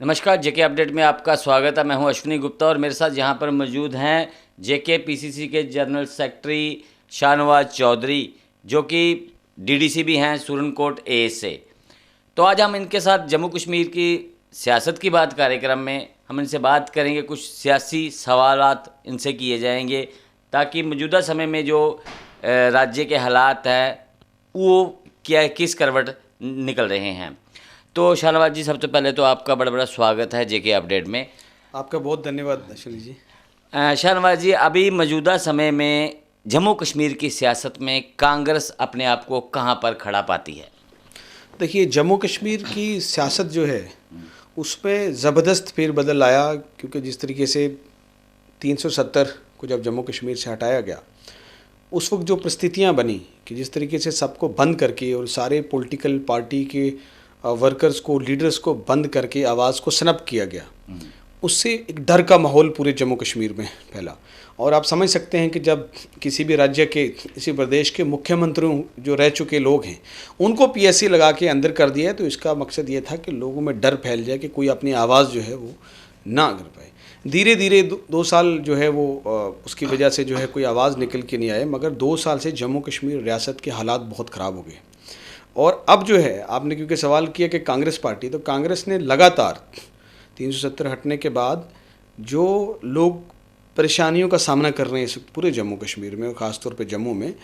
नमस्कार, जेके अपडेट में आपका स्वागत है। मैं हूं अश्विनी गुप्ता और मेरे साथ यहां पर मौजूद हैं जेके पीसीसी के जनरल सेक्रेटरी शाहनवाज चौधरी, जो कि डीडीसी भी हैं सुरनकोट ए से। तो आज हम इनके साथ जम्मू कश्मीर की सियासत की बात कार्यक्रम में हम इनसे बात करेंगे, कुछ सियासी सवालात इनसे किए जाएंगे ताकि मौजूदा समय में जो राज्य के हालात हैं वो क्या किस करवट निकल रहे हैं। तो शाहनवाज जी, सबसे पहले तो आपका बड़ा बड़ा स्वागत है जेके अपडेट में। आपका बहुत धन्यवाद अश्विनी जी। शाहनवाज जी, अभी मौजूदा समय में जम्मू कश्मीर की सियासत में कांग्रेस अपने आप को कहां पर खड़ा पाती है? देखिए, जम्मू कश्मीर की सियासत जो है उसमें ज़बरदस्त फेरबदल आया, क्योंकि जिस तरीके से 370 को जब जम्मू कश्मीर से हटाया गया, उस वक्त जो परिस्थितियां बनी कि जिस तरीके से सबको बंद करके और सारे पॉलिटिकल पार्टी के वर्कर्स को, लीडर्स को बंद करके आवाज़ को स्नप किया गया, उससे एक डर का माहौल पूरे जम्मू कश्मीर में फैला। और आप समझ सकते हैं कि जब किसी भी राज्य के, किसी प्रदेश के मुख्यमंत्रियों जो रह चुके लोग हैं उनको पीएससी लगा के अंदर कर दिया है, तो इसका मकसद ये था कि लोगों में डर फैल जाए कि कोई अपनी आवाज़ जो है वो ना कर पाए। धीरे धीरे 2 साल जो है वो उसकी वजह से जो है कोई आवाज़ निकल के नहीं आए, मगर 2 साल से जम्मू कश्मीर रियासत के हालात बहुत ख़राब हो गए। और अब जो है, आपने क्योंकि सवाल किया कि कांग्रेस पार्टी, तो कांग्रेस ने लगातार 370 हटने के बाद जो लोग परेशानियों का सामना कर रहे हैं इस पूरे जम्मू कश्मीर में और ख़ासतौर पे जम्मू में,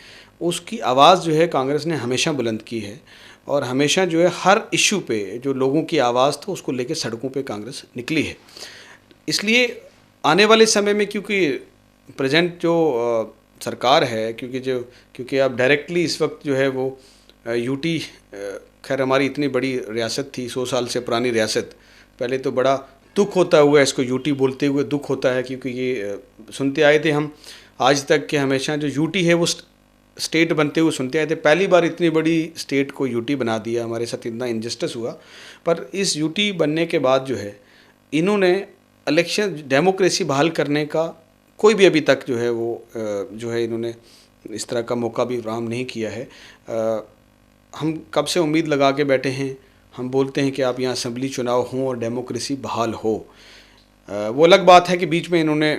उसकी आवाज़ जो है कांग्रेस ने हमेशा बुलंद की है। और हमेशा जो है हर इशू पे जो लोगों की आवाज़ था उसको लेकर सड़कों पे कांग्रेस निकली है। इसलिए आने वाले समय में, क्योंकि प्रेजेंट जो सरकार है, क्योंकि अब डायरेक्टली इस वक्त जो है वो यूटी, खैर हमारी इतनी बड़ी रियासत थी, 100 साल से पुरानी रियासत, पहले तो बड़ा दुख होता हुआ इसको यूटी बोलते हुए दुख होता है, क्योंकि ये सुनते आए थे हम आज तक कि हमेशा जो यूटी है वो स्टेट बनते हुए सुनते आए थे। पहली बार इतनी बड़ी स्टेट को यूटी बना दिया, हमारे साथ इतना इनजस्टिस हुआ। पर इस यूटी बनने के बाद जो है इन्होंने इलेक्शन डेमोक्रेसी बहाल करने का कोई भी अभी तक जो है वो जो है इन्होंने इस तरह का मौका भी फराहम नहीं किया है। हम कब से उम्मीद लगा के बैठे हैं, हम बोलते हैं कि आप यहाँ असेंबली चुनाव हों और डेमोक्रेसी बहाल हो। वो अलग बात है कि बीच में इन्होंने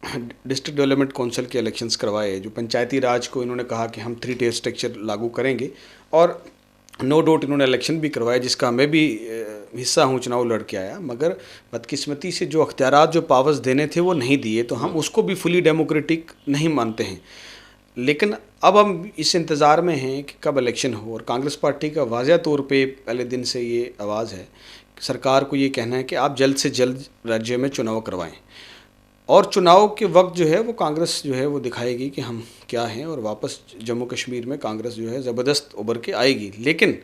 डिस्ट्रिक्ट डेवलपमेंट काउंसिल के इलेक्शंस करवाए, जो पंचायती राज को इन्होंने कहा कि हम 3 टियर स्ट्रक्चर लागू करेंगे, और नो डाउट इन्होंने इलेक्शन भी करवाया जिसका मैं भी हिस्सा हूँ, चुनाव लड़ के आया। मगर बदकिस्मती से जो अख्तियारात, जो पावर्स देने थे वो नहीं दिए, तो हम उसको भी फुली डेमोक्रेटिक नहीं मानते हैं। लेकिन अब हम इस इंतज़ार में हैं कि कब इलेक्शन हो, और कांग्रेस पार्टी का वाज़ह तौर पे पहले दिन से ये आवाज़ है कि सरकार को ये कहना है कि आप जल्द से जल्द राज्य में चुनाव करवाएं, और चुनाव के वक्त जो है वो कांग्रेस जो है वो दिखाएगी कि हम क्या हैं, और वापस जम्मू कश्मीर में कांग्रेस जो है ज़बरदस्त उभर के आएगी। लेकिन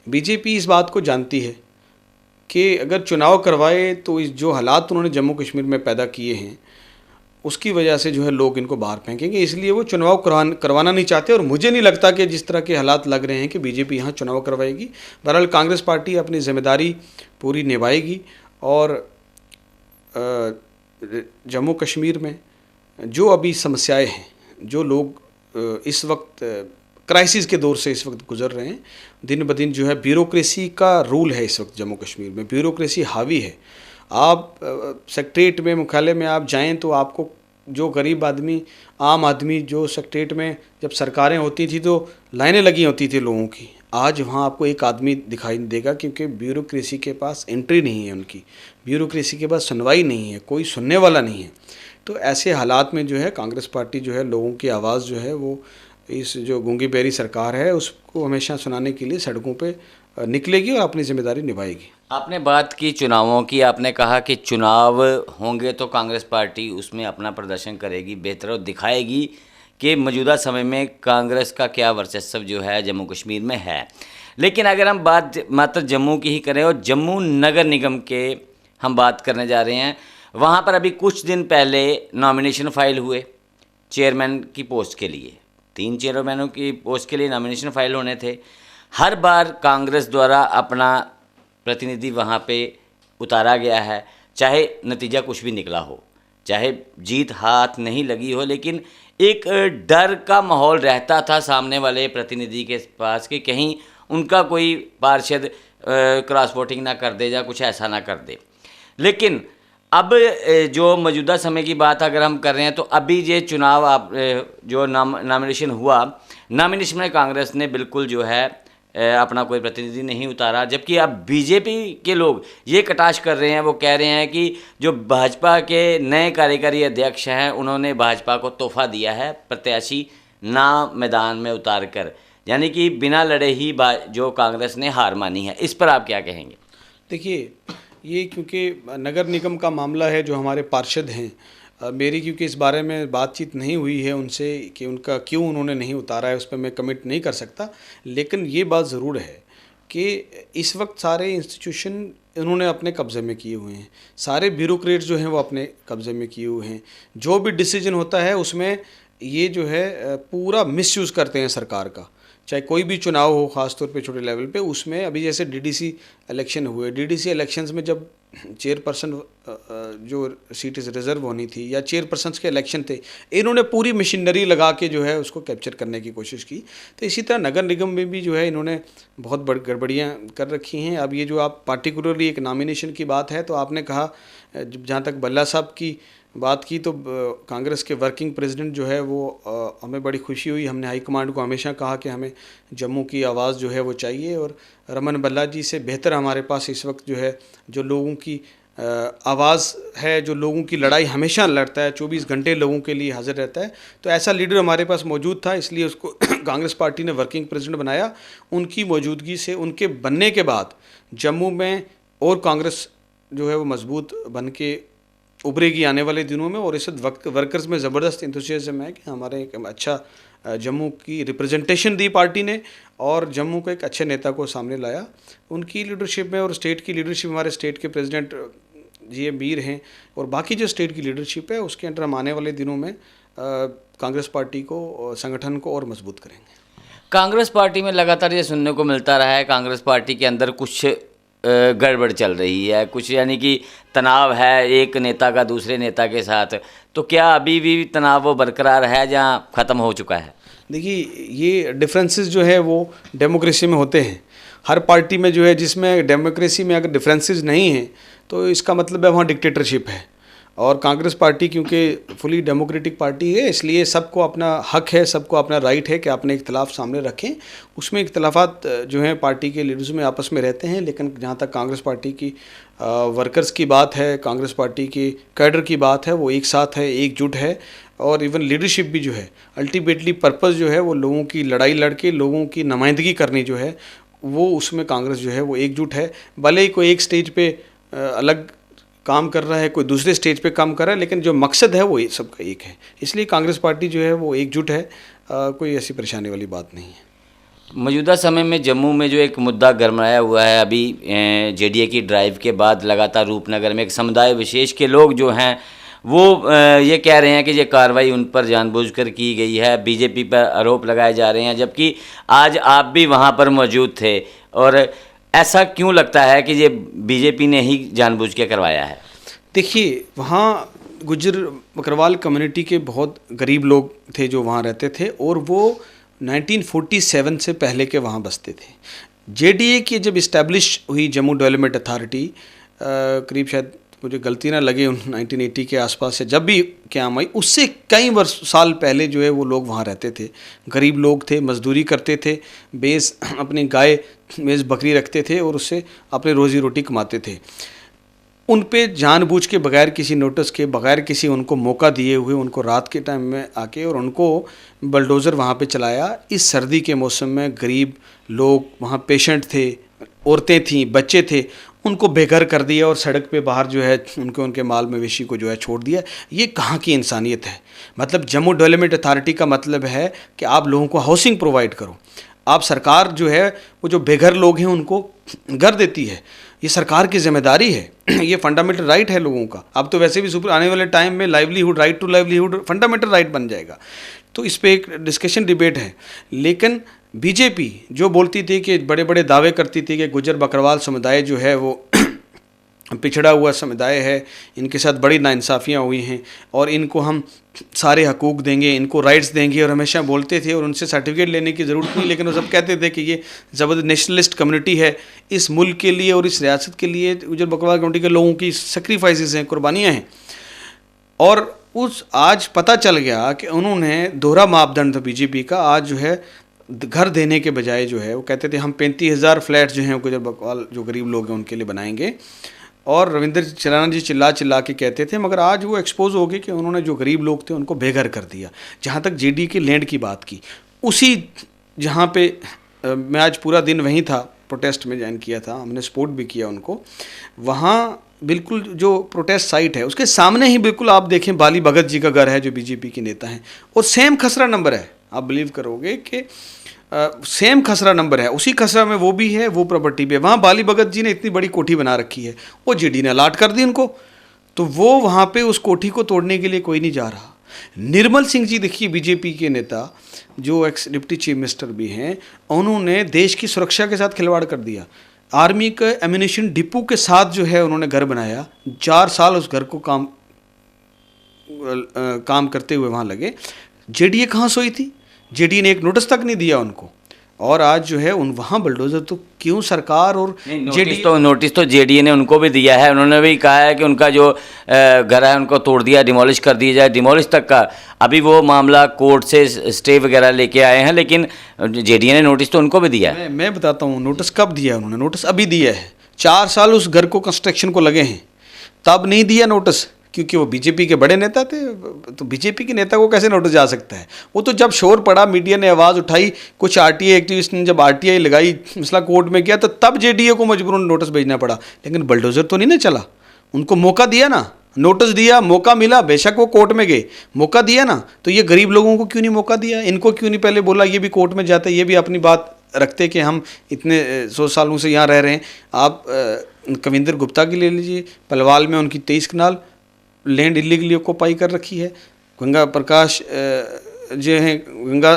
बीजेपी इस बात को जानती है कि अगर चुनाव करवाए तो इस जो हालात उन्होंने जम्मू कश्मीर में पैदा किए हैं उसकी वजह से जो है लोग इनको बाहर फेंकेंगे, इसलिए वो चुनाव करवाना नहीं चाहते। और मुझे नहीं लगता कि जिस तरह के हालात लग रहे हैं कि बीजेपी यहाँ चुनाव करवाएगी। बहरहाल कांग्रेस पार्टी अपनी जिम्मेदारी पूरी निभाएगी, और जम्मू कश्मीर में जो अभी समस्याएं हैं, जो लोग इस वक्त क्राइसिस के दौर से इस वक्त गुजर रहे हैं, दिन ब दिन जो है ब्यूरोक्रेसी का रूल है इस वक्त जम्मू कश्मीर में, ब्यूरोक्रेसी हावी है। आप सेक्रेटरीट में, मुख्यालय में आप जाएं तो आपको जो गरीब आदमी, आम आदमी, जो सेक्रेटरीट में जब सरकारें होती थी तो लाइनें लगी होती थी लोगों की, आज वहाँ आपको एक आदमी दिखाई नहीं देगा, क्योंकि ब्यूरोक्रेसी के पास एंट्री नहीं है, उनकी ब्यूरोक्रेसी के पास सुनवाई नहीं है, कोई सुनने वाला नहीं है। तो ऐसे हालात में जो है कांग्रेस पार्टी जो है लोगों की आवाज़ जो है वो इस जो गूंगी बेरी सरकार है उसको हमेशा सुनाने के लिए सड़कों पे निकलेगी और अपनी जिम्मेदारी निभाएगी। आपने बात की चुनावों की, आपने कहा कि चुनाव होंगे तो कांग्रेस पार्टी उसमें अपना प्रदर्शन करेगी, बेहतर दिखाएगी कि मौजूदा समय में कांग्रेस का क्या वर्चस्व जो है जम्मू कश्मीर में है। लेकिन अगर हम बात मात्र जम्मू की ही करें और जम्मू नगर निगम के हम बात करने जा रहे हैं, वहाँ पर अभी कुछ दिन पहले नॉमिनेशन फाइल हुए चेयरमैन की पोस्ट के लिए। 3 चेयरमैनों की पोस्ट के लिए नॉमिनेशन फाइल होने थे। हर बार कांग्रेस द्वारा अपना प्रतिनिधि वहाँ पे उतारा गया है, चाहे नतीजा कुछ भी निकला हो, चाहे जीत हाथ नहीं लगी हो, लेकिन एक डर का माहौल रहता था सामने वाले प्रतिनिधि के पास कि कहीं उनका कोई पार्षद क्रॉस वोटिंग ना कर दे या कुछ ऐसा ना कर दे। लेकिन अब जो मौजूदा समय की बात अगर हम कर रहे हैं तो अभी ये चुनाव आप जो नॉमिनेशन हुआ, नॉमिनेशन में कांग्रेस ने बिल्कुल जो है अपना कोई प्रतिनिधि नहीं उतारा, जबकि अब बीजेपी के लोग ये कटाक्ष कर रहे हैं, वो कह रहे हैं कि जो भाजपा के नए कार्यकारी अध्यक्ष हैं उन्होंने भाजपा को तोहफा दिया है प्रत्याशी ना मैदान में उतार कर, यानी कि बिना लड़े ही जो कांग्रेस ने हार मानी है। इस पर आप क्या कहेंगे? देखिए, ये क्योंकि नगर निगम का मामला है, जो हमारे पार्षद हैं, मेरी क्योंकि इस बारे में बातचीत नहीं हुई है उनसे कि उनका क्यों उन्होंने नहीं उतारा है, उस पर मैं कमिट नहीं कर सकता। लेकिन ये बात ज़रूर है कि इस वक्त सारे इंस्टीट्यूशन उन्होंने अपने कब्ज़े में किए हुए हैं, सारे ब्यूरोक्रेट जो हैं वो अपने कब्ज़े में किए हुए हैं। जो भी डिसीजन होता है उसमें ये जो है पूरा मिसयूज़ करते हैं सरकार का। चाहे कोई भी चुनाव हो, ख़ासतौर पे छोटे लेवल पे, उसमें अभी जैसे डीडीसी इलेक्शन हुए, डीडीसी इलेक्शंस में जब चेयरपर्सन जो सीट रिज़र्व होनी थी या चेयरपर्सन्स के इलेक्शन थे, इन्होंने पूरी मशीनरी लगा के जो है उसको कैप्चर करने की कोशिश की। तो इसी तरह नगर निगम में भी जो है इन्होंने बहुत बड़ी गड़बड़ियाँ कर रखी हैं। अब ये जो आप पार्टिकुलरली एक नॉमिनेशन की बात है, तो आपने कहा, जहाँ तक बल्ला साहब की बात की, तो कांग्रेस के वर्किंग प्रेसिडेंट जो है वो हमें बड़ी खुशी हुई। हमने हाईकमांड को हमेशा कहा कि हमें जम्मू की आवाज़ जो है वो चाहिए, और रमन बल्ला जी से बेहतर हमारे पास इस वक्त जो है, जो लोगों की आवाज़ है, जो लोगों की लड़ाई हमेशा लड़ता है, 24 घंटे लोगों के लिए हाजिर रहता है, तो ऐसा लीडर हमारे पास मौजूद था, इसलिए उसको कांग्रेस पार्टी ने वर्किंग प्रेसिडेंट बनाया। उनकी मौजूदगी से, उनके बनने के बाद जम्मू में और कांग्रेस जो है वो मजबूत बन के उभरेगी आने वाले दिनों में। और इस वक्त वर्कर्स में ज़बरदस्त इंथुसियाज्म है कि हमारे एक अच्छा जम्मू की रिप्रेजेंटेशन दी पार्टी ने, और जम्मू को एक अच्छे नेता को सामने लाया उनकी लीडरशिप में। और स्टेट की लीडरशिप, हमारे स्टेट के प्रेसिडेंट जी मीर हैं, और बाकी जो स्टेट की लीडरशिप है उसके अंडर हम आने वाले दिनों में कांग्रेस पार्टी को, संगठन को और मजबूत करेंगे। कांग्रेस पार्टी में लगातार ये सुनने को मिलता रहा है, कांग्रेस पार्टी के अंदर कुछ गड़बड़ चल रही है, कुछ यानी कि तनाव है एक नेता का दूसरे नेता के साथ, तो क्या अभी भी तनाव वो बरकरार है या ख़त्म हो चुका है? देखिए, ये डिफरेंसेस जो है वो डेमोक्रेसी में होते हैं। हर पार्टी में जो है, जिसमें डेमोक्रेसी में अगर डिफरेंसेस नहीं हैं तो इसका मतलब है वहाँ डिक्टेटरशिप है। और कांग्रेस पार्टी क्योंकि फुली डेमोक्रेटिक पार्टी है, इसलिए सबको अपना हक है, सबको अपना राइट है कि अपने इख्तलाफ सामने रखें। उसमें इख्तलाफात जो हैं पार्टी के लीडर्स में आपस में रहते हैं, लेकिन जहाँ तक कांग्रेस पार्टी की वर्कर्स की बात है, कांग्रेस पार्टी की कैडर की बात है, वो एक साथ है, एकजुट है। और इवन लीडरशिप भी जो है, अल्टीमेटली पर्पस जो है वो लोगों की लड़ाई लड़के लोगों की नुमाइंदगी करनी जो है, वो उसमें कांग्रेस जो है वो एकजुट है। भले ही कोई एक स्टेज पे अलग काम कर रहा है, कोई दूसरे स्टेज पे काम कर रहा है, लेकिन जो मकसद है वो सबका एक है। इसलिए कांग्रेस पार्टी जो है वो एकजुट है, कोई ऐसी परेशानी वाली बात नहीं है। मौजूदा समय में जम्मू में जो एक मुद्दा गरमाया हुआ है अभी जेडीए की ड्राइव के बाद, लगातार रूपनगर में एक समुदाय विशेष के लोग जो हैं वो ये कह रहे हैं कि ये कार्रवाई उन पर जानबूझकर की गई है, बीजेपी पर आरोप लगाए जा रहे हैं, जबकि आज आप भी वहाँ पर मौजूद थे। और ऐसा क्यों लगता है कि ये बीजेपी ने ही जानबूझ के करवाया है? देखिए, वहाँ गुज्जर बकरवाल कम्युनिटी के बहुत गरीब लोग थे जो वहाँ रहते थे, और वो 1947 से पहले के वहाँ बसते थे। जेडीए की जब इस्टेब्लिश हुई जम्मू डेवलपमेंट अथॉरिटी, करीब शायद मुझे गलती ना लगे 1980 के आसपास से जब भी क्याम आई, उससे कई साल पहले जो है वो लोग वहाँ रहते थे। गरीब लोग थे, मजदूरी करते थे, बेस अपनी गाय मेज़ बकरी रखते थे और उससे अपनी रोज़ी रोटी कमाते थे। उन पे जानबूझ के, बगैर किसी नोटिस के, बगैर किसी उनको मौका दिए हुए, उनको रात के टाइम में आके और उनको बलडोज़र वहाँ पे चलाया। इस सर्दी के मौसम में गरीब लोग वहाँ, पेशेंट थे, औरतें थीं, बच्चे थे, उनको बेघर कर दिया और सड़क पे बाहर जो है उनके माल मवेशी को जो है छोड़ दिया। ये कहाँ की इंसानियत है? मतलब जम्मू डेवलपमेंट अथॉरिटी का मतलब है कि आप लोगों को हाउसिंग प्रोवाइड करो। आप सरकार जो है वो जो बेघर लोग हैं उनको घर देती है, ये सरकार की जिम्मेदारी है। ये फंडामेंटल राइट है लोगों का। अब तो वैसे भी सुपर आने वाले टाइम में livelihood, right to livelihood fundamental right बन जाएगा, तो इस पर एक डिस्कशन डिबेट है। लेकिन बीजेपी जो बोलती थी कि बड़े बड़े दावे करती थी कि गुज्जर बकरवाल समुदाय जो है वो पिछड़ा हुआ समुदाय है, इनके साथ बड़ी नाइंसाफ़ियाँ हुई हैं और इनको हम सारे हकूक़ देंगे, इनको राइट्स देंगे, और हमेशा बोलते थे और उनसे सर्टिफिकेट लेने की ज़रूरत नहीं, लेकिन वो सब कहते थे कि ये ज़बरदस्त नेशनलिस्ट कम्युनिटी है, इस मुल्क के लिए और इस रियासत के लिए गुजर बकरवाल कम्युनिटी के लोगों की सेक्रीफाइसेस हैं, कुर्बानियाँ हैं। और उस आज पता चल गया कि उन्होंने दोहरा मापदंड था बीजेपी का, आज जो है घर देने के बजाय जो है वो कहते थे हम 35,000 फ्लैट्स जो हैं गुजर बकरवाल जो गरीब लोग हैं उनके लिए बनाएंगे, और रविंद्र चराना जी चिल्ला चिल्ला के कहते थे, मगर आज वो एक्सपोज हो गए कि उन्होंने जो गरीब लोग थे उनको बेघर कर दिया। जहाँ तक जेडी के लैंड की बात की, उसी जहाँ पे मैं आज पूरा दिन वहीं था, प्रोटेस्ट में ज्वाइन किया था, हमने सपोर्ट भी किया उनको। वहाँ बिल्कुल जो प्रोटेस्ट साइट है उसके सामने ही बिल्कुल आप देखें बाली भगत जी का घर है जो बीजेपी के नेता हैं, और सेम खसरा नंबर है, आप बिलीव करोगे कि सेम खसरा नंबर है, उसी खसरा में वो भी है, वो प्रॉपर्टी भी है। वहाँ बाली भगत जी ने इतनी बड़ी कोठी बना रखी है, वो जेडी ने अलाट कर दी उनको, तो वो वहाँ पे उस कोठी को तोड़ने के लिए कोई नहीं जा रहा। निर्मल सिंह जी देखिए बीजेपी के नेता जो एक्स डिप्टी चीफ मिनिस्टर भी हैं, उन्होंने देश की सुरक्षा के साथ खिलवाड़ कर दिया। आर्मी के एम्यूनिशन डिपो के साथ जो है उन्होंने घर बनाया, 4 साल उस घर को काम करते हुए वहाँ लगे। जेडीए कहाँ सोई थी? जेडी ने एक नोटिस तक नहीं दिया उनको, और आज जो है उन वहाँ बुलडोजर तो क्यों सरकार और नोटिस तो जेडीए ने उनको भी दिया है। उन्होंने भी कहा है कि उनका जो घर है उनको तोड़ दिया, डिमोलिश कर दिया जाए, डिमोलिश तक का अभी वो मामला कोर्ट से स्टे वगैरह लेके आए हैं, लेकिन जेडीए ने नोटिस तो उनको भी दिया है। मैं बताता हूँ नोटिस कब दिया है उन्होंने। नोटिस अभी दिया है, 4 साल उस घर को कंस्ट्रक्शन को लगे हैं, तब नहीं दिया नोटिस, क्योंकि वो बीजेपी के बड़े नेता थे। तो बीजेपी के नेता को कैसे नोटिस जा सकता है? वो तो जब शोर पड़ा, मीडिया ने आवाज़ उठाई, कुछ आरटीआई एक्टिविस्ट ने जब आरटीआई लगाई, मसला कोर्ट में गया, तो तब जेडीए को मजबूरन नोटिस भेजना पड़ा। लेकिन बुलडोजर तो नहीं ना चला, उनको मौका दिया ना, नोटिस दिया, मौका मिला, बेशक वो कोर्ट में गए, मौका दिया ना। तो ये गरीब लोगों को क्यों नहीं मौका दिया? इनको क्यों नहीं पहले बोला? ये भी कोर्ट में जाते, ये भी अपनी बात रखते कि हम इतने 100 सालों से यहाँ रह रहे हैं। आप कविंदर गुप्ता की ले लीजिए, पलवाल में उनकी 23 कनाल लैंड इलीगली ऑक्यूपाई कर रखी है। गंगा प्रकाश जो हैं गंगा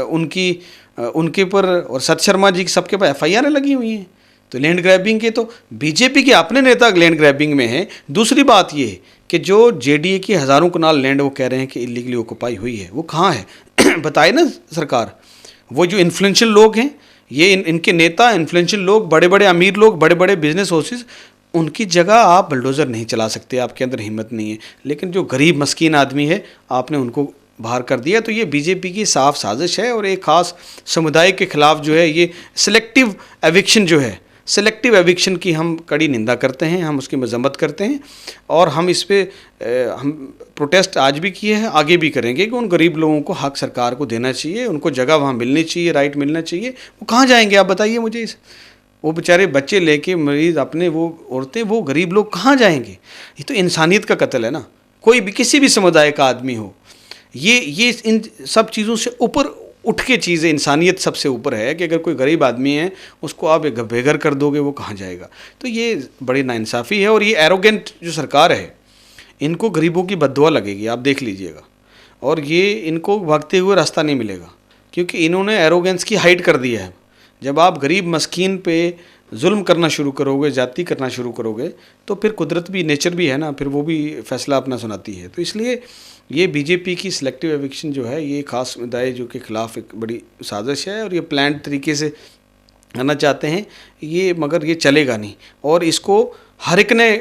उनके पर, और सत शर्मा जी सबके पर एफआईआर लगी हुई हैं। तो लैंड ग्रैबिंग के तो बीजेपी के अपने नेता लैंड ग्रैबिंग में हैं। दूसरी बात ये है कि जो जेडीए की हज़ारों कनाल लैंड वो कह रहे हैं कि इलीगली ऑक्यूपाई हुई है, वो कहाँ है? बताए ना सरकार। वो जो इन्फ्लुएंशियल लोग हैं, ये इनके नेता इन्फ्लुएंशियल लोग, बड़े बड़े अमीर लोग, बड़े बड़े बिजनेस हाउसेस, उनकी जगह आप बुलडोज़र नहीं चला सकते, आपके अंदर हिम्मत नहीं है। लेकिन जो गरीब मस्कीन आदमी है, आपने उनको बाहर कर दिया। तो ये बीजेपी की साफ साजिश है, और एक ख़ास समुदाय के ख़िलाफ़ जो है ये सिलेक्टिव एविक्शन जो है, सिलेक्टिव एविक्शन की हम कड़ी निंदा करते हैं, हम उसकी मजम्मत करते हैं, और हम इस पे हम प्रोटेस्ट आज भी किए हैं, आगे भी करेंगे कि उन गरीब लोगों को हक सरकार को देना चाहिए, उनको जगह वहाँ मिलनी चाहिए, राइट मिलना चाहिए। वो कहाँ जाएंगे आप बताइए मुझे? इस वो बेचारे बच्चे लेके मरीज अपने, वो औरतें, वो गरीब लोग कहाँ जाएंगे? ये तो इंसानियत का कत्ल है ना। कोई भी किसी भी समुदाय का आदमी हो, ये इन सब चीज़ों से ऊपर उठ के चीज़ है। इंसानियत सबसे ऊपर है कि अगर कोई गरीब आदमी है उसको आप बेघर कर दोगे, वो कहाँ जाएगा? तो ये बड़ी नाइंसाफ़ी है, और ये एरोगेंट जो सरकार है, इनको गरीबों की बद्दुआ लगेगी, आप देख लीजिएगा। और ये इनको भागते हुए रास्ता नहीं मिलेगा, क्योंकि इन्होंने एरोगेंस की हाइट कर दिया है। जब आप गरीब मस्कीन पे जुल्म करना शुरू करोगे, जाति करना शुरू करोगे, तो फिर कुदरत भी, नेचर भी है ना, फिर वो भी फैसला अपना सुनाती है। तो इसलिए ये बीजेपी की सिलेक्टिव एविक्शन जो है, ये ख़ास समुदाय जो के ख़िलाफ़ एक बड़ी साजिश है, और ये प्लान्ड तरीके से करना चाहते हैं ये, मगर ये चलेगा नहीं। और इसको हर एक ने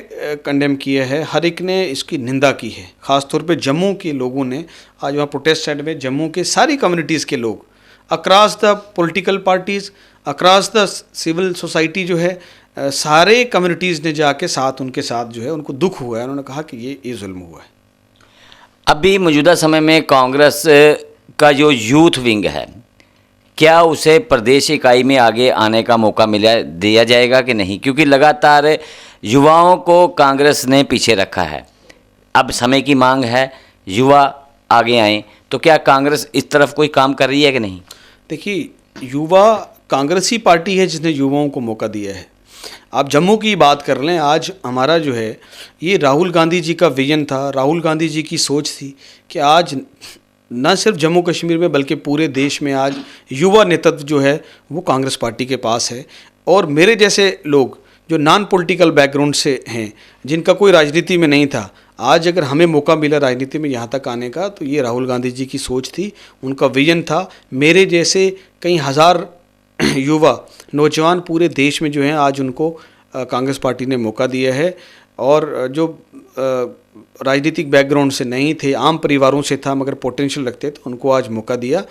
कंडेम किया है, हर एक ने इसकी निंदा की है। ख़ास तौर पे जम्मू के लोगों ने, आज वहाँ प्रोटेस्ट साइड में जम्मू के सारी कम्युनिटीज़ के लोग, across the political parties, across the civil society जो है, सारे कम्युनिटीज़ ने जाके साथ, उनके साथ जो है, उनको दुख हुआ है। उन्होंने कहा कि ये जुल्म हुआ है। अभी मौजूदा समय में कांग्रेस का जो यूथ विंग है, क्या उसे प्रदेश इकाई में आगे आने का मौका दिया जाएगा कि नहीं? क्योंकि लगातार युवाओं को कांग्रेस ने पीछे रखा है। अब समय की मांग है युवा आगे आएँ, तो क्या कांग्रेस इस तरफ कोई काम कर रही है कि नहीं? देखिए, युवा कांग्रेस ही पार्टी है जिसने युवाओं को मौका दिया है। आप जम्मू की बात कर लें, आज हमारा जो है ये राहुल गांधी जी का विजन था, राहुल गांधी जी की सोच थी कि आज न सिर्फ जम्मू कश्मीर में बल्कि पूरे देश में आज युवा नेतृत्व जो है वो कांग्रेस पार्टी के पास है। और मेरे जैसे लोग जो नॉन पॉलिटिकल बैकग्राउंड से हैं, जिनका कोई राजनीति में नहीं था, आज अगर हमें मौका मिला राजनीति में यहाँ तक आने का, तो ये राहुल गांधी जी की सोच थी, उनका विजन था। मेरे जैसे कई हज़ार युवा नौजवान पूरे देश में जो हैं, आज उनको कांग्रेस पार्टी ने मौका दिया है। और जो राजनीतिक बैकग्राउंड से नहीं थे, आम परिवारों से था, मगर पोटेंशियल रखते, तो उनको आज मौका दिया।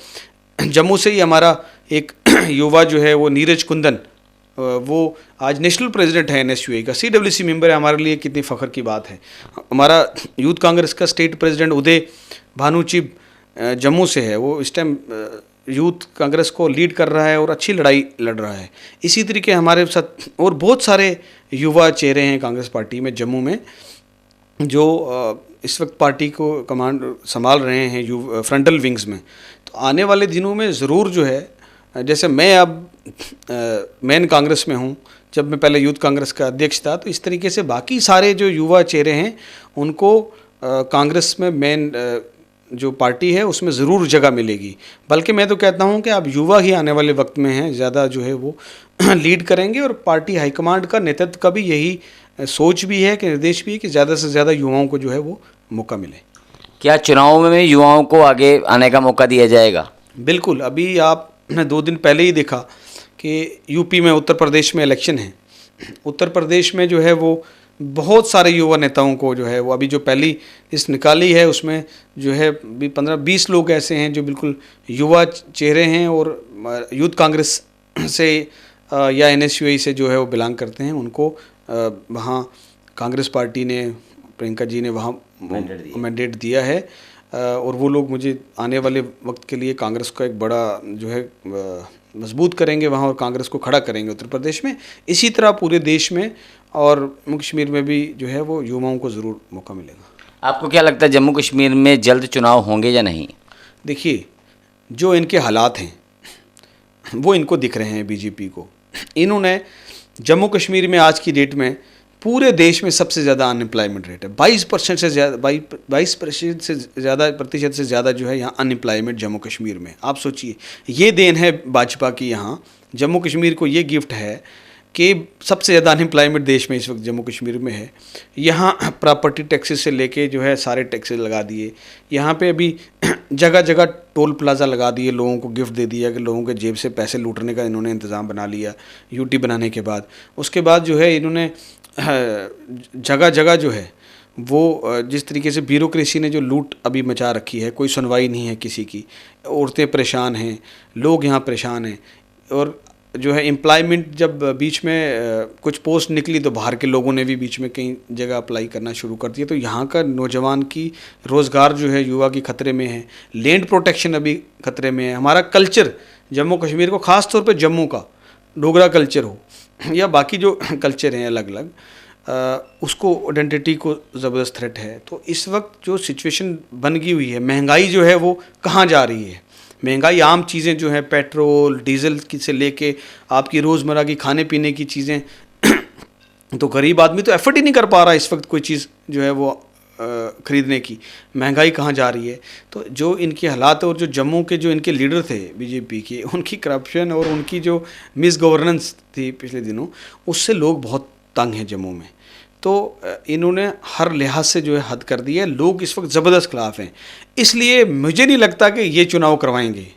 जम्मू से ही हमारा एक युवा जो है वो नीरज कुंदन, वो आज नेशनल प्रेसिडेंट है एनएसयूआई का, सीडब्ल्यूसी मेंबर है। हमारे लिए कितनी फ़ख्र की बात है। हमारा यूथ कांग्रेस का स्टेट प्रेसिडेंट उदय भानुचिब जम्मू से है, वो इस टाइम यूथ कांग्रेस को लीड कर रहा है और अच्छी लड़ाई लड़ रहा है। इसी तरीके हमारे साथ और बहुत सारे युवा चेहरे हैं कांग्रेस पार्टी में जम्मू में, जो इस वक्त पार्टी को कमांड संभाल रहे हैं फ्रंटल विंग्स में। तो आने वाले दिनों में ज़रूर जो है, जैसे मैं अब मेन कांग्रेस में हूँ, जब मैं पहले यूथ कांग्रेस का अध्यक्ष था, तो इस तरीके से बाकी सारे जो युवा चेहरे हैं उनको कांग्रेस में मेन जो पार्टी है उसमें ज़रूर जगह मिलेगी। बल्कि मैं तो कहता हूँ कि अब युवा ही आने वाले वक्त में हैं, ज़्यादा जो है वो लीड करेंगे। और पार्टी हाईकमांड का नेतृत्व का भी यही सोच भी है, कि निर्देश भी है, कि ज़्यादा से ज़्यादा युवाओं को जो है वो मौका मिले। क्या चुनाव में युवाओं को आगे आने का मौका दिया जाएगा? बिल्कुल। अभी आपने 2 दिन पहले ही देखा कि यूपी में, उत्तर प्रदेश में इलेक्शन है। उत्तर प्रदेश में जो है वो बहुत सारे युवा नेताओं को जो है वो, अभी जो पहली लिस्ट निकाली है उसमें जो है 15-20 लोग ऐसे हैं जो बिल्कुल युवा चेहरे हैं और यूथ कांग्रेस से या एनएसयूआई से जो है वो बिलोंग करते हैं। उनको वहाँ कांग्रेस पार्टी ने, प्रियंका जी ने वहाँ मैंडेट दिया है। और वो लोग मुझे आने वाले वक्त के लिए कांग्रेस का एक बड़ा जो है मजबूत करेंगे वहाँ, और कांग्रेस को खड़ा करेंगे उत्तर प्रदेश में। इसी तरह पूरे देश में और जम्मू कश्मीर में भी जो है वो युवाओं को ज़रूर मौका मिलेगा। आपको क्या लगता है जम्मू कश्मीर में जल्द चुनाव होंगे या नहीं? देखिए, जो इनके हालात हैं वो इनको दिख रहे हैं बीजेपी को। इन्होंने जम्मू कश्मीर में आज की डेट में पूरे देश में सबसे ज़्यादा अनएम्प्लॉयमेंट रेट है। 22% से ज़्यादा, 22% से ज़्यादा जो है यहाँ अनएम्प्लॉयमेंट जम्मू कश्मीर में। आप सोचिए, ये देन है भाजपा की। यहाँ जम्मू कश्मीर को ये गिफ्ट है कि सबसे ज़्यादा अनएम्प्लॉयमेंट देश में इस वक्त जम्मू कश्मीर में है। यहाँ प्रॉपर्टी टैक्सेस से लेके जो है सारे टैक्सेस लगा दिए। यहाँ पे अभी जगह जगह टोल प्लाजा लगा दिए, लोगों को गिफ्ट दे दिया कि लोगों के जेब से पैसे लूटने का इन्होंने इंतज़ाम बना लिया यूटी बनाने के बाद। उसके बाद जो है इन्होंने जगह जगह जो है वो जिस तरीके से ब्यूरोक्रेसी ने जो लूट अभी मचा रखी है, कोई सुनवाई नहीं है किसी की। औरतें परेशान हैं, लोग यहाँ परेशान हैं। और जो है एम्प्लॉयमेंट, जब बीच में कुछ पोस्ट निकली तो बाहर के लोगों ने भी बीच में कई जगह अप्लाई करना शुरू कर दिया। तो यहाँ का नौजवान की रोज़गार जो है युवा की खतरे में है। लैंड प्रोटेक्शन अभी खतरे में है। हमारा कल्चर जम्मू कश्मीर को, ख़ास तौर पे जम्मू का डोगरा कल्चर हो या बाकी जो कल्चर हैं अलग अलग, उसको आइडेंटिटी को ज़बरदस्त थ्रेट है। तो इस वक्त जो सिचुएशन बन गई हुई है, महंगाई जो है वो कहाँ जा रही है। महंगाई, आम चीज़ें जो हैं, पेट्रोल डीजल की से लेके आपकी रोज़मर्रा की खाने पीने की चीज़ें तो गरीब आदमी तो एफर्ट ही नहीं कर पा रहा इस वक्त कोई चीज़ जो है वो ख़रीदने की। महंगाई कहाँ जा रही है। तो जो इनके हालात, और जो जम्मू के जो इनके लीडर थे बीजेपी के, उनकी करप्शन और उनकी जो मिस गवर्नेंस थी पिछले दिनों, उससे लोग बहुत तंग हैं जम्मू में। तो इन्होंने हर लिहाज से जो है हद कर दी है। लोग इस वक्त ज़बरदस्त खिलाफ हैं। इसलिए मुझे नहीं लगता कि ये चुनाव करवाएंगे,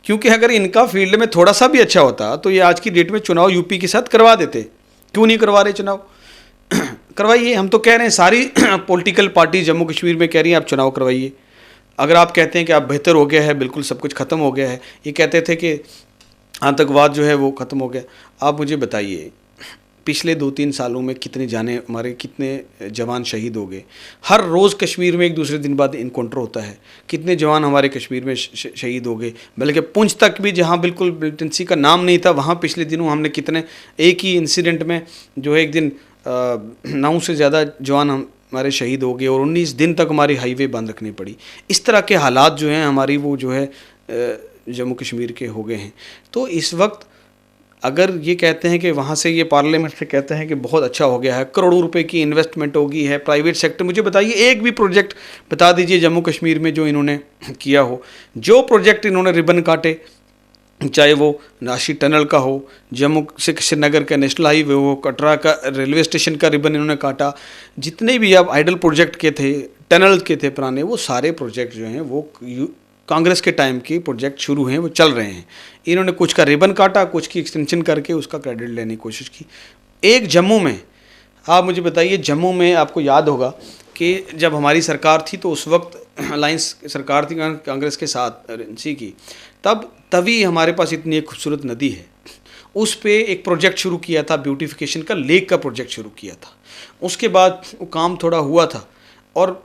क्योंकि अगर इनका फील्ड में थोड़ा सा भी अच्छा होता तो ये आज की डेट में चुनाव यूपी के साथ करवा देते। क्यों नहीं करवा रहे चुनाव? करवाइए। हम तो कह रहे हैं, सारी पॉलिटिकल पार्टी जम्मू कश्मीर में कह रही हैं आप चुनाव करवाइए। अगर आप कहते हैं कि आप बेहतर हो गया है, बिल्कुल सब कुछ ख़त्म हो गया है, ये कहते थे कि आतंकवाद जो है वो ख़त्म हो गया, आप मुझे बताइए पिछले 2-3 सालों में कितने जाने हमारे, कितने जवान शहीद हो गए। हर रोज़ कश्मीर में एक दूसरे दिन बाद इनकाउंटर होता है। कितने जवान हमारे कश्मीर में शहीद हो गए। बल्कि पुंछ तक भी, जहाँ बिल्कुल मिलिटेंसी का नाम नहीं था, वहाँ पिछले दिनों हमने कितने, एक ही इंसिडेंट में जो है एक दिन 9 से ज़्यादा जवान हमारे शहीद हो गए और 19 दिन तक हमारी हाईवे बंद रखनी पड़ी। इस तरह के हालात जो हैं हमारी, वो जो है जम्मू कश्मीर के हो गए हैं। तो इस वक्त अगर ये कहते हैं कि वहाँ से, ये पार्लियामेंट से कहते हैं कि बहुत अच्छा हो गया है, करोड़ों रुपए की इन्वेस्टमेंट होगी है, प्राइवेट सेक्टर, मुझे बताइए एक भी प्रोजेक्ट बता दीजिए जम्मू कश्मीर में जो इन्होंने किया हो। जो प्रोजेक्ट इन्होंने रिबन काटे, चाहे वो नाशी टनल का हो, जम्मू से श्रीनगर का नेशनल हाईवे हो, कटरा का रेलवे स्टेशन का रिबन इन्होंने काटा। जितने भी अब आइडल प्रोजेक्ट के थे, टनल के थे पुराने, वो सारे प्रोजेक्ट जो हैं वो कांग्रेस के टाइम के प्रोजेक्ट शुरू हैं, वो चल रहे हैं। इन्होंने कुछ का रिबन काटा, कुछ की एक्सटेंशन करके उसका क्रेडिट लेने की कोशिश की। एक जम्मू में, आप मुझे बताइए, जम्मू में आपको याद होगा कि जब हमारी सरकार थी तो उस वक्त अलायंस सरकार थी कांग्रेस के साथ एनसी की, तभी हमारे पास इतनी एक खूबसूरत नदी है, उस पे एक प्रोजेक्ट शुरू किया था, ब्यूटिफिकेशन का, लेक का प्रोजेक्ट शुरू किया था। उसके बाद वो काम थोड़ा हुआ था और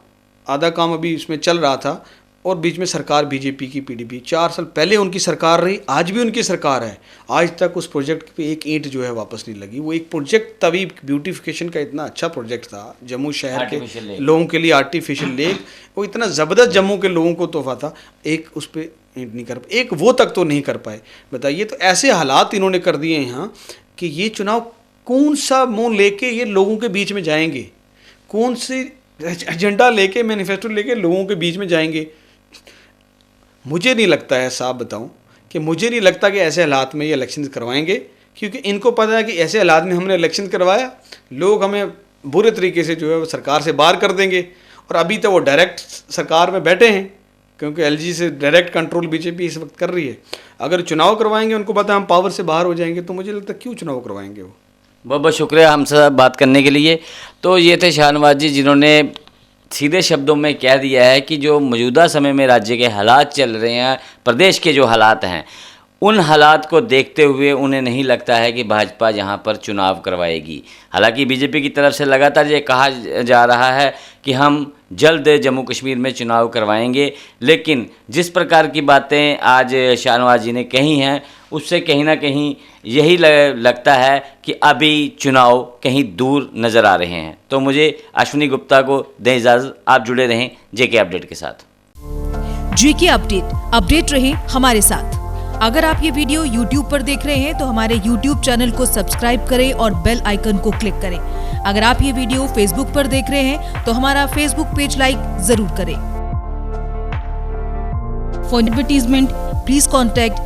आधा काम अभी इसमें चल रहा था, और बीच में सरकार बीजेपी की, पीडीपी, 4 साल पहले उनकी सरकार रही, आज भी उनकी सरकार है, आज तक उस प्रोजेक्ट पे एक ईंट जो है वापस नहीं लगी। वो एक प्रोजेक्ट तभी ब्यूटिफिकेशन का इतना अच्छा प्रोजेक्ट था, जम्मू शहर के लोगों के लिए आर्टिफिशियल लेक, वो इतना ज़बरदस्त जम्मू के लोगों को तोहफा था, एक उस पर ईंट नहीं कर पाए, एक वो तक तो नहीं कर पाए। बताइए, तो ऐसे हालात इन्होंने कर दिए हैं यहाँ कि ये चुनाव कौन सा मुँह लेके ये लोगों के बीच में जाएंगे, कौन से एजेंडा लेके, मैनिफेस्टो लेके लोगों के बीच में जाएंगे। मुझे नहीं लगता है, साफ बताऊं, कि मुझे नहीं लगता कि ऐसे हालात में ये इलेक्शन करवाएंगे, क्योंकि इनको पता है कि ऐसे हालात में हमने इलेक्शन करवाया, लोग हमें बुरे तरीके से जो है वो सरकार से बाहर कर देंगे। और अभी तो वो डायरेक्ट सरकार में बैठे हैं, क्योंकि एलजी से डायरेक्ट कंट्रोल बीजेपी इस वक्त कर रही है। अगर चुनाव करवाएंगे, उनको पता है हम पावर से बाहर हो जाएंगे, तो मुझे लगता है क्यों चुनाव करवाएंगे वो। बहुत बहुत शुक्रिया हमसे बात करने के लिए। तो ये थे शाहनवाज जी, जिन्होंने सीधे शब्दों में कह दिया है कि जो मौजूदा समय में राज्य के हालात चल रहे हैं, प्रदेश के जो हालात हैं, उन हालात को देखते हुए उन्हें नहीं लगता है कि भाजपा यहाँ पर चुनाव करवाएगी। हालांकि बीजेपी की तरफ से लगातार ये कहा जा रहा है कि हम जल्द जम्मू कश्मीर में चुनाव करवाएंगे, लेकिन जिस प्रकार की बातें आज शाहनवाज जी ने कही हैं, उससे कहीं ना कहीं यही लगता है कि अभी चुनाव कहीं दूर नज़र आ रहे हैं। तो मुझे अश्विनी गुप्ता को दें इजाज़त, आप जुड़े रहें जेके अपडेट के साथ। जेके अपडेट रहे हमारे साथ। अगर आप ये वीडियो YouTube पर देख रहे हैं तो हमारे YouTube चैनल को सब्सक्राइब करें और बेल आइकन को क्लिक करें। अगर आप ये वीडियो Facebook पर देख रहे हैं तो हमारा Facebook पेज लाइक जरूर करें। For advertisement please contact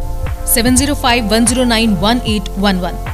705-109-1811।